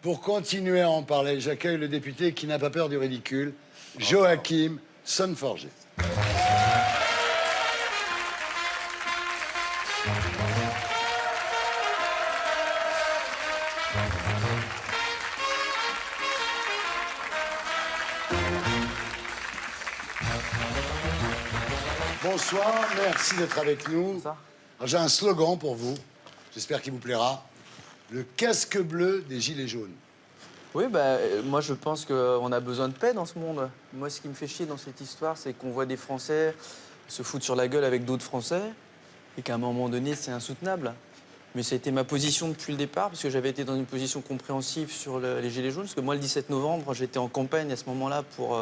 Pour continuer à en parler, j'accueille le député qui n'a pas peur du ridicule, Joachim Son-Forget. Bonsoir, merci d'être avec nous. J'ai un slogan pour vous, j'espère qu'il vous plaira. Le casque bleu des Gilets jaunes. Oui, moi je pense qu'on a besoin de paix dans ce monde. Moi, ce qui me fait chier dans cette histoire, c'est qu'on voit des Français se foutre sur la gueule avec d'autres Français et qu'à un moment donné, c'est insoutenable. Mais ça a été ma position depuis le départ, parce que j'avais été dans une position compréhensive sur les Gilets jaunes. Parce que moi, le 17 novembre, j'étais en campagne à ce moment-là pour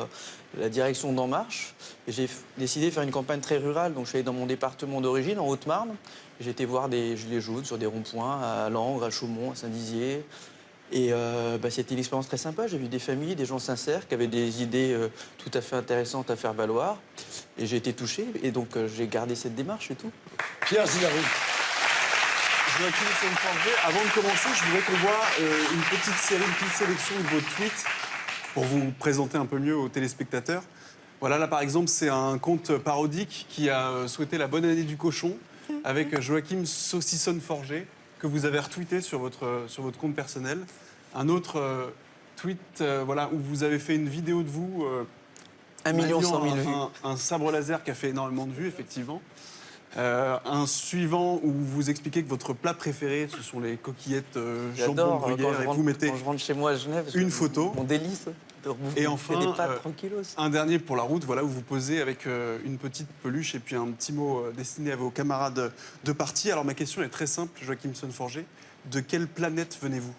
la direction d'En Marche. Et j'ai décidé de faire une campagne très rurale. Donc, je suis allé dans mon département d'origine, en Haute-Marne. J'ai été voir des Gilets jaunes sur des ronds-points à Langres, à Chaumont, à Saint-Dizier. Et c'était une expérience très sympa. J'ai vu des familles, des gens sincères qui avaient des idées tout à fait intéressantes à faire valoir. Et j'ai été touché. Et donc, j'ai gardé cette démarche et tout. Pierre Zilarou. Joachim Son-Forget, avant de commencer, je voudrais qu'on voit une petite sélection de vos tweets pour vous présenter un peu mieux aux téléspectateurs. Voilà, là par exemple, c'est un compte parodique qui a souhaité la bonne année du cochon avec Joachim Saucisson-Forget que vous avez retweeté sur votre compte personnel. Un autre tweet voilà, où vous avez fait une vidéo de vous 1 100 000 vues. Un sabre laser qui a fait énormément de vues, effectivement. Un suivant où vous expliquez que votre plat préféré, ce sont les coquillettes jambon gruyère et vous mettez quand je rentre chez moi à Genève, une photo. Mon délice de Et enfin, des pâtes tranquillos. Un dernier pour la route, voilà, où vous posez avec une petite peluche et puis un petit mot destiné à vos camarades de parti. Alors ma question est très simple, Joachim Son-Forget. De quelle planète venez-vous?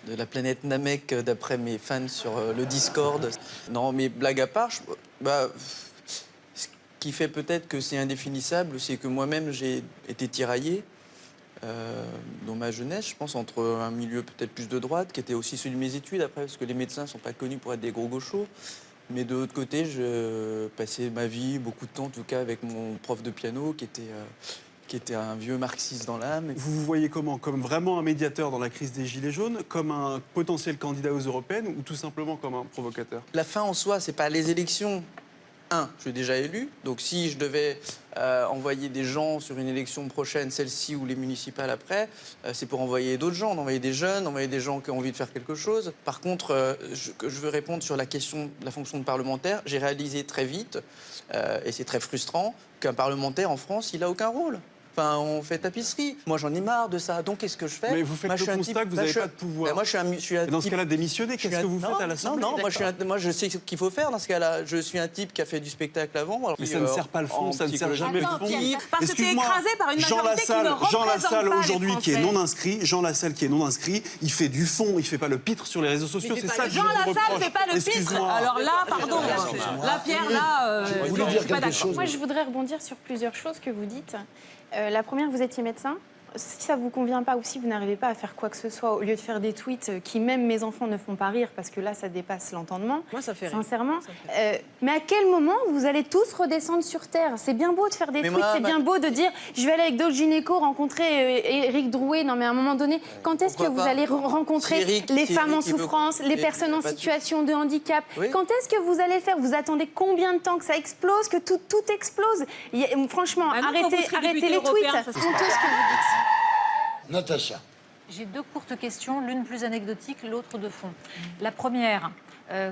De la planète Namek, d'après mes fans sur le Discord. Non, mais blague à part, ce qui fait peut-être que c'est indéfinissable, c'est que moi-même, j'ai été tiraillé dans ma jeunesse, je pense, entre un milieu peut-être plus de droite, qui était aussi celui de mes études après, parce que les médecins ne sont pas connus pour être des gros gauchos. Mais de l'autre côté, je passais ma vie, beaucoup de temps en tout cas, avec mon prof de piano, qui était un vieux marxiste dans l'âme. Vous vous voyez comment? Comme vraiment un médiateur dans la crise des Gilets jaunes, comme un potentiel candidat aux européennes ou tout simplement comme un provocateur? La fin en soi, c'est pas les élections. Je suis déjà élu, donc si je devais envoyer des gens sur une élection prochaine, celle-ci ou les municipales après, c'est pour envoyer d'autres gens, envoyer des jeunes, envoyer des gens qui ont envie de faire quelque chose. Par contre, je veux répondre sur la question de la fonction de parlementaire. J'ai réalisé très vite, et c'est très frustrant, qu'un parlementaire en France, il n'a aucun rôle. Enfin, on fait tapisserie. Moi, j'en ai marre de ça. Donc, qu'est-ce que je fais? Mais vous faites le constat que vous n'avez pas de pouvoir. Moi, je suis un Et dans ce type... cas-là, démissionner, qu'est-ce que vous faites à l'Assemblée? Non, moi, je sais ce qu'il faut faire dans ce cas-là. Je suis un type qui a fait du spectacle avant. Alors, mais ça ne sert pas le fond, ça ne sert jamais le fond. Parce que tu es écrasé par une majorité qui ne représente Jean Lassalle, pas aujourd'hui, les qui est Français. non inscrit, Jean Lassalle qui est non inscrit, il fait du fond, il ne fait pas le pitre sur les réseaux sociaux. C'est ça que je Jean vous Lassalle reproche. ne fait pas le pitre. Excuse-moi. Alors là, pardon. La Pierre, là, Vous voulez je dire suis pas quelque d'accord. chose? Moi, je voudrais rebondir sur plusieurs choses que vous dites. La première, vous étiez médecin. Si ça ne vous convient pas ou si vous n'arrivez pas à faire quoi que ce soit, au lieu de faire des tweets qui, même mes enfants, ne font pas rire, parce que là, ça dépasse l'entendement. Moi, ça fait rire. Sincèrement. Mais à quel moment vous allez tous redescendre sur Terre? C'est bien beau de faire des tweets, c'est bien beau de dire « je vais aller avec d'autres gynécos rencontrer Éric Drouet ». Non, mais à un moment donné, quand est-ce que vous allez rencontrer les femmes en souffrance, les personnes en situation de handicap? Quand est-ce que vous allez faire? Vous attendez combien de temps que ça explose, que tout explose? Franchement, arrêtez les tweets. C'est honteux ce que vous dites. Natacha. J'ai deux courtes questions, l'une plus anecdotique, l'autre de fond. La première,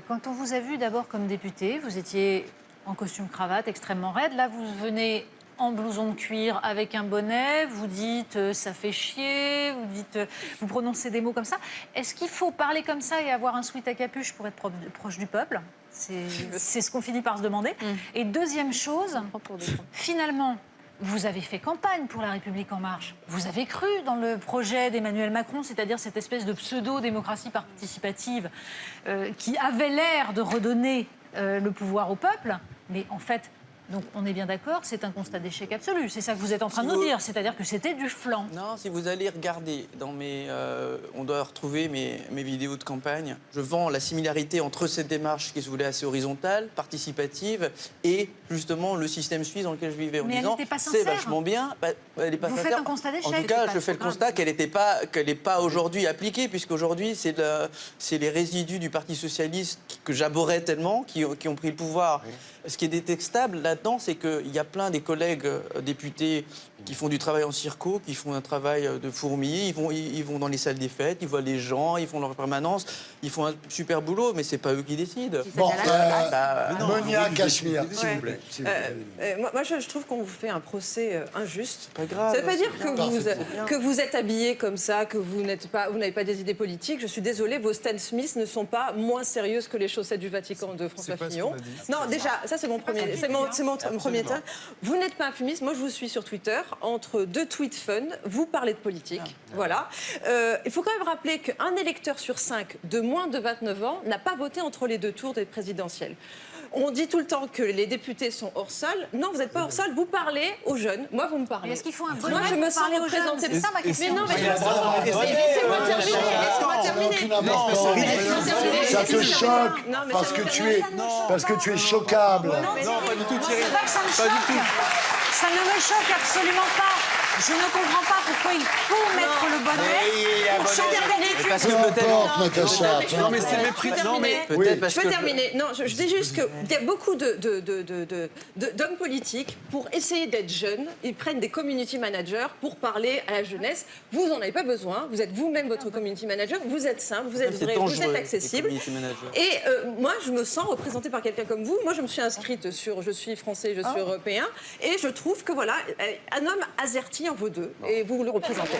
quand on vous a vu d'abord comme député, vous étiez en costume cravate extrêmement raide. Là, vous venez en blouson de cuir avec un bonnet, vous dites ça fait chier, vous prononcez des mots comme ça. Est-ce qu'il faut parler comme ça et avoir un sweat à capuche pour être proche du peuple? C'est ce qu'on finit par se demander. Et deuxième chose, finalement, vous avez fait campagne pour La République En Marche. Vous avez cru dans le projet d'Emmanuel Macron, c'est-à-dire cette espèce de pseudo-démocratie participative qui avait l'air de redonner le pouvoir au peuple. Mais en fait, Donc on est bien d'accord, c'est un constat d'échec absolu. C'est ça que vous êtes en train de nous dire, c'est-à-dire que c'était du flanc. Non, si vous allez regarder dans on doit retrouver mes vidéos de campagne. Je vends la similarité entre cette démarche qui se voulait assez horizontale, participative, et justement le système suisse dans lequel je vivais en Mais elle disant n'était pas c'est sincère. vachement bien. Elle est pas Vous sincère. faites un constat d'échec. En tout cas, je fais le constat qu'elle n'est pas aujourd'hui appliquée, puisqu'aujourd'hui c'est les résidus du Parti socialiste que j'abhorrais tellement qui ont pris le pouvoir. Oui. Ce qui est détestable là-dedans, c'est qu'il y a plein des collègues députés qui font du travail en circo, qui font un travail de fourmi, ils vont dans les salles des fêtes, ils voient les gens, ils font leur permanence, ils font un super boulot, mais c'est pas eux qui décident. Bon, Monia Cachemire, s'il vous plaît. Moi, je trouve qu'on vous fait un procès injuste. Pas grave. Ça ne veut pas dire que vous êtes habillé comme ça, que vous n'avez pas des idées politiques. Je suis désolée, vos Stan Smith ne sont pas moins sérieuses que les chaussettes du Vatican de François Fillon. Non, déjà, ça c'est mon premier temps. Vous n'êtes pas un fumiste. Moi, je vous suis sur Twitter. Entre deux tweets fun, vous parlez de politique. Voilà. Il faut quand même rappeler qu'un électeur sur 5 de moins de 29 ans n'a pas voté entre les deux tours des présidentielles. On dit tout le temps que les députés sont hors sol. Non, vous n'êtes pas hors sol, vous parlez aux jeunes. Moi, vous me parlez. Est-ce qu'il faut un bon Moi, je me sens représentée. C'est ça ma question. Mais non, mais laissez-moi terminer. Ça te choque parce que tu es choquable. Non, pas du tout, Thierry. C'est pas que ça me Pas du choque. tout. Ça ne me choque absolument pas. Je ne comprends pas pourquoi il faut mettre le bonnet pour changer d'études. Parce Peu que importe, Natacha. Non, mais c'est mépris. Non, mais peut-être parce Je peux que terminer. Non, je dis juste qu'il y a beaucoup d'hommes politiques, pour essayer d'être jeunes, ils prennent des community managers pour parler à la jeunesse. Vous n'en avez pas besoin. Vous êtes vous-même votre community manager. Vous êtes simple, vous êtes vrai, vous êtes accessible. Et moi, je me sens représentée par quelqu'un comme vous. Moi, je me suis inscrite sur Je suis français, je suis européen. Et je trouve que voilà, un homme azerty en vaut deux. Et vous le représentez.